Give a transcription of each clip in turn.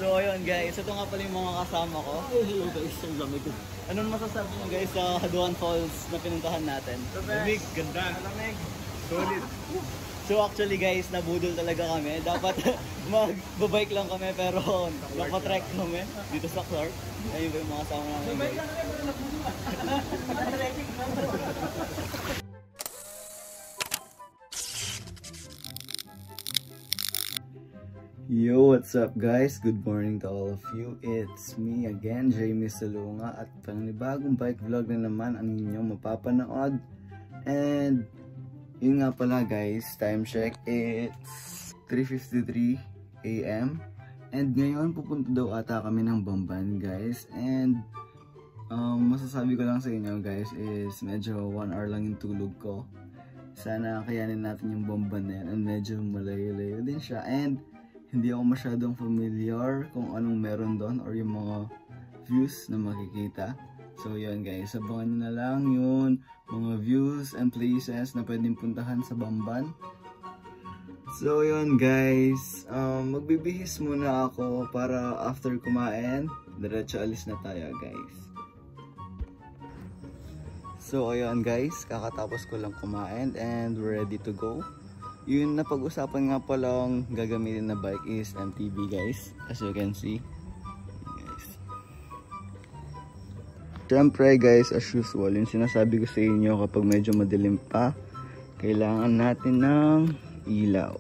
So ayun guys, ito nga pala yung mga kasama ko. Hello guys, ang lamig. Anong masasabi nyo guys sa Haduan Falls na pinuntahan natin? Lamig, ganda. Lamig. Solid. So actually guys, nabudol talaga kami. Dapat magbabike lang kami pero napatrek kami dito sa Clark. Ayun ba yung mga kasama namin. Babike lang kami pero nabudol. Yo, what's up guys? Good morning to all of you. It's me again, Jamie Salunga, at panibagong bike vlog na naman ang inyong mapapanood. And yun nga pala guys, time check, it's 3:53 AM. And ngayon pupunta daw ata kami ng Bamban guys. And masasabi ko lang sa inyo guys is medyo 1 hour lang yung tulog ko. Sana kayanin natin yung Bamban na yan. And medyo malayo-layo din siya. And hindi ako masyadong familiar kung anong meron doon or yung mga views na makikita. So yun guys, abangan nyo na lang yun, mga views and places na pwedeng puntahan sa Bamban. So yun guys, magbibihis muna ako para after kumain, diretso alis na tayo guys. So ayun guys, kakatapos ko lang kumain and we're ready to go. Yun na pag-usapan nga palang gagamitin na bike is MTB guys, as you can see. Guys. Siyempre guys, as usual, yung sinasabi ko sa inyo kapag medyo madilim pa, kailangan natin ng ilaw.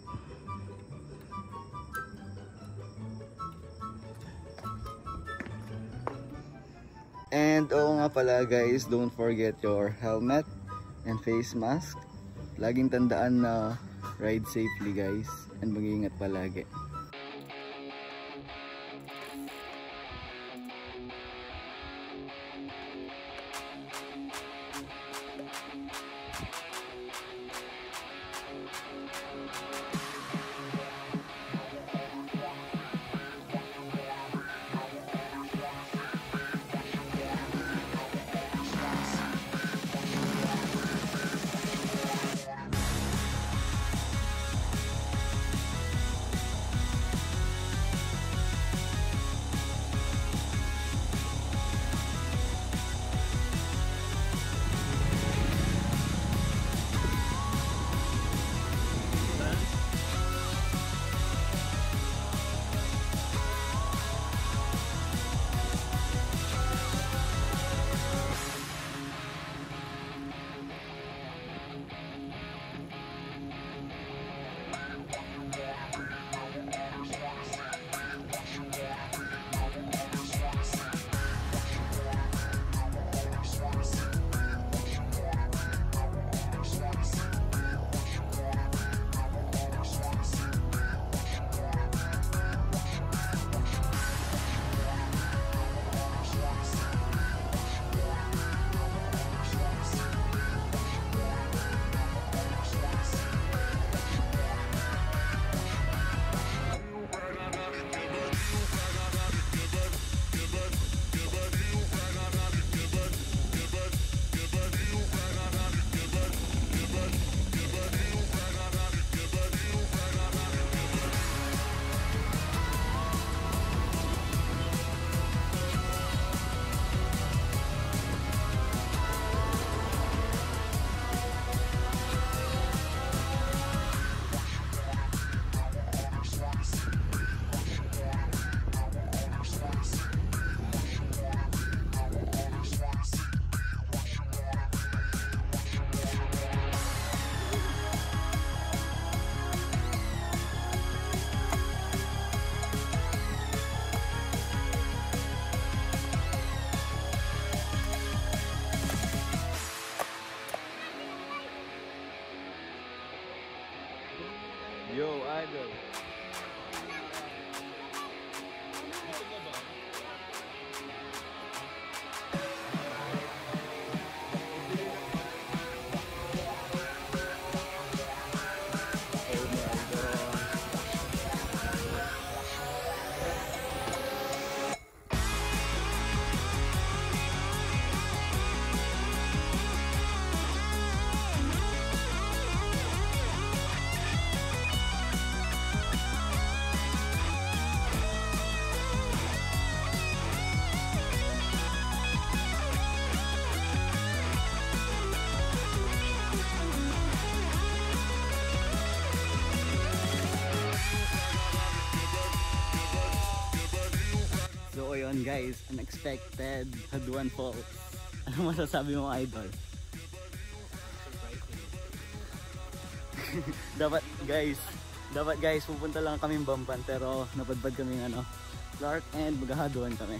And oo nga pala guys, don't forget your helmet and face mask. Laging tandaan na ride safely guys, and mag-iingat palagi. Ayun guys, unexpected Haduan Falls. Ano masasabi mo, idol? dapat guys pupunta lang kaming Bamban pero napadpad kaming Clark and maghahaduan kami.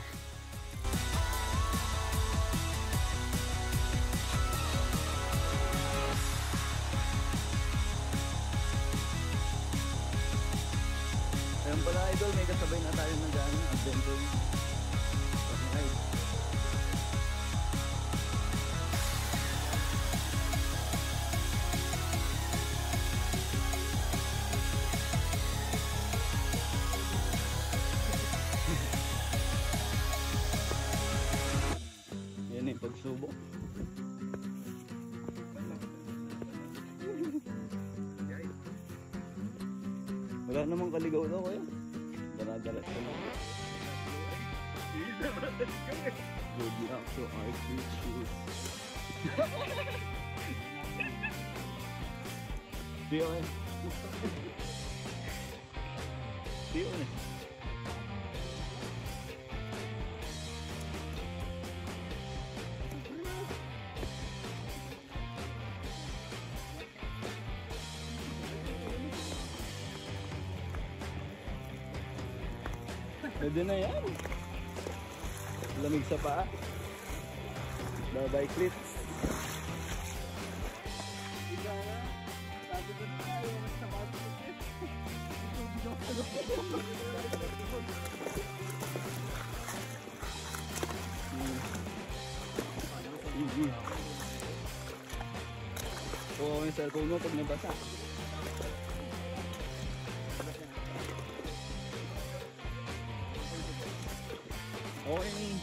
Ayun pala idol, may kasabay na tayo ng adventure. Right. Yan yung pagsubok. Wala namang kaligaw daw kaya. Daradarat ka lang. Good luck to our shoes. Diyo eh. Diyo eh. Pwede na yan. Lamig sa paa. Bye-bye clips. Oo, yung cellphone mo pag nabasa. Okay,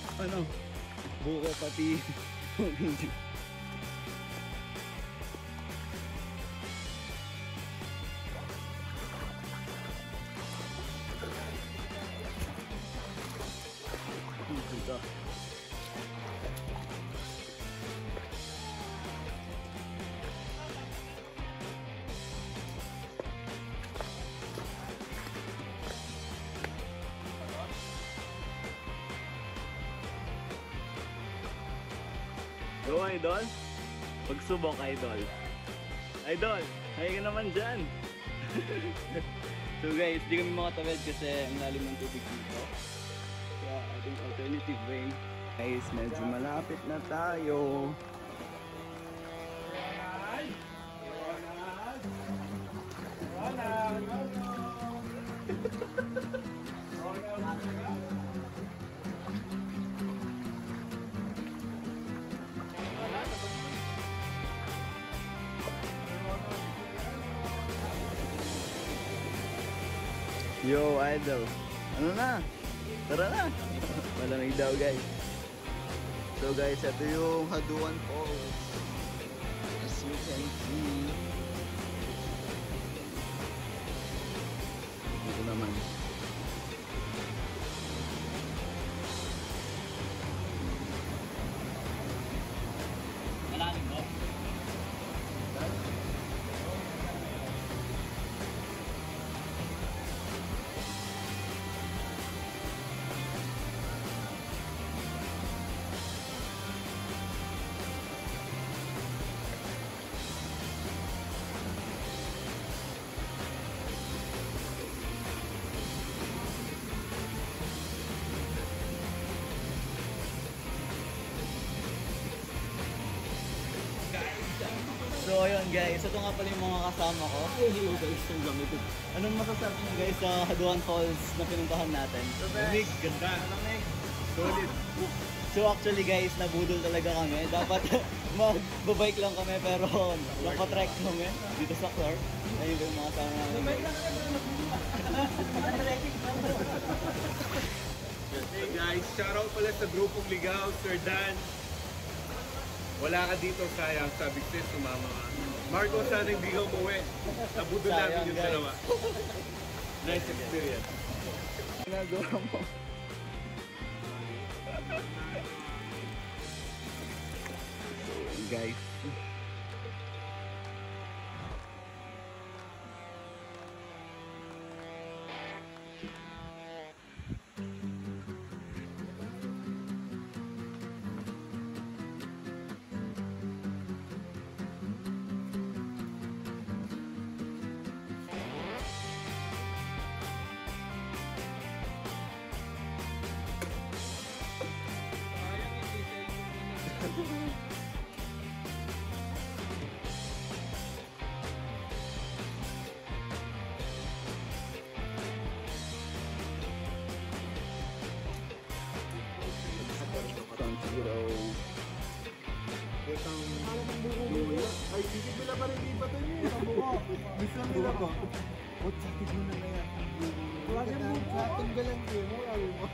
buko pati dito. Go idol, pagsubok idol. Idol, hay ka naman dyan. So guys, di kami makatawid kasi ang lalim ng tubig dito. Kaya ating alternative way. Guys, medyo malapit na tayo. Yo idol, ano na? Tara na! Malamig daw guys. So guys, ito yung Haduan Falls. As you can see. Ito naman. Malalim mo? So ayun guys, ito nga pala yung mga kasama ko. Hello guys, ang gamit. Anong masasabi niyo guys sa Haduan Falls na pinuntahan natin? Lamig, ganda. Solid. So actually guys, nabudol talaga kami. Dapat magbabike lang kami pero napatrek kami dito sa Clark. Ayun yung mga kasama namin. Hey guys, shoutout pala sa grupong Ligaw, Sir Dan. Wala ka dito, sayang. Sabi ko sumama ka. Marco, sana hindi ka umuwi. Nabudol namin yung dalawa. Nice experience. Ginagawa mo. So guys. Itang buko. Ay, hindi nila pa rin iba to niya. Ang buko. Gusto nila ko. O, sakit mo na na yan. Wala niyang buko. Tanggalan ko mo. Ayaw mo.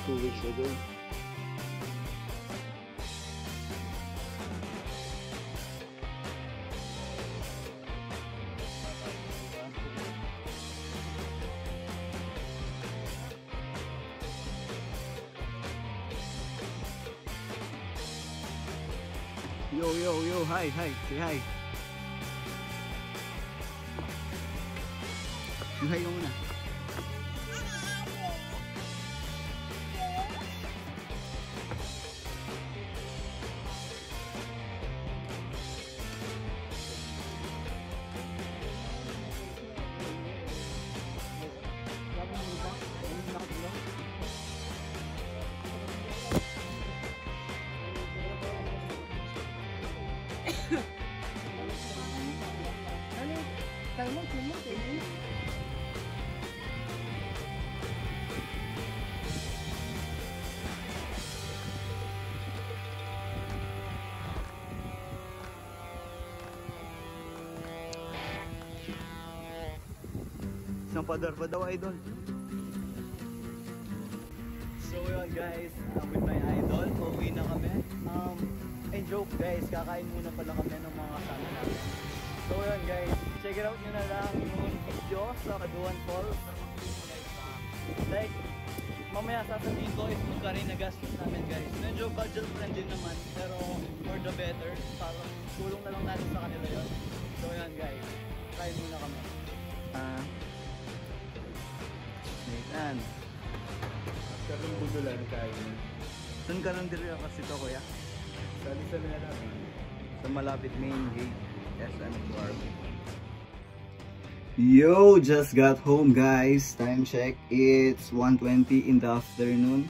Two weeks ago. Yo, hi, say hi. Yung hi mo muna. Isang padar pa daw, idol. So yun guys, with my idol, pauwi na kami. Joke guys, kakain muna pala kami ng mga kasama namin. So yun guys, check it out nyo na lang yung video sa Caduan Falls. Like, mamaya sasabihin ko if magkari na gastos namin guys. Medyo budget friendly naman, pero for the better, parang tulong na lang natin sa kanila yun. So yun guys, kain muna kami. Nathan, Karong budulan kain. saan ka lang dito kasi to kuya? Sali-sali na lang. Sa malapit main gate, SM Farm. Yo, just got home guys. Time check, it's 1:20 in the afternoon.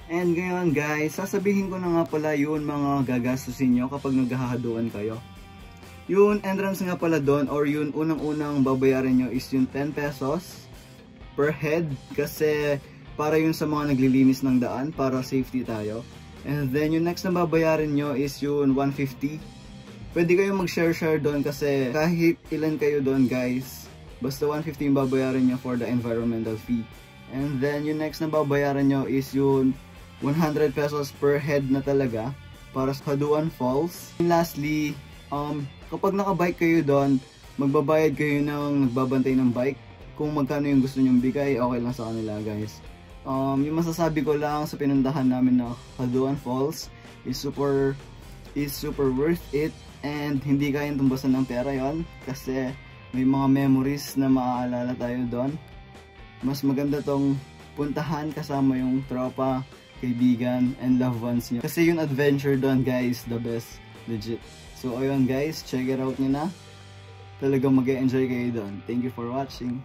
And ngayon guys, sasabihin ko na nga pala yun mga gagastusin nyo kapag naghahaduan kayo. Yung entrance nga pala doon or yun unang-unang babayaran nyo is yung 10 pesos per head. Kasi para yun sa mga naglilinis ng daan, para safety tayo. And then yung next na babayaran nyo is yung 150. Pwede kayo mag-share doon kasi kahit ilan kayo doon guys, basta 150 yung babayaran nyo for the environmental fee. And then yung next na babayaran nyo is yung 100 pesos per head na talaga para sa Caduan Falls. And lastly, kapag nakabike kayo doon, magbabayad kayo ng nagbabantay ng bike. Kung magkano yung gusto nyong bigay, okay lang sa kanila guys. Yung masasabi ko lang sa pinuntahan namin na Caduan Falls is super worth it, and hindi kayang tumbasan ng pera yon kasi may mga memories na maaalala tayo doon. Mas maganda tong puntahan kasama yung tropa, kaibigan, and loved ones nyo kasi yung adventure doon guys, the best, legit. So ayun guys, check it out nyo na, talagang mag-enjoy kayo doon. Thank you for watching.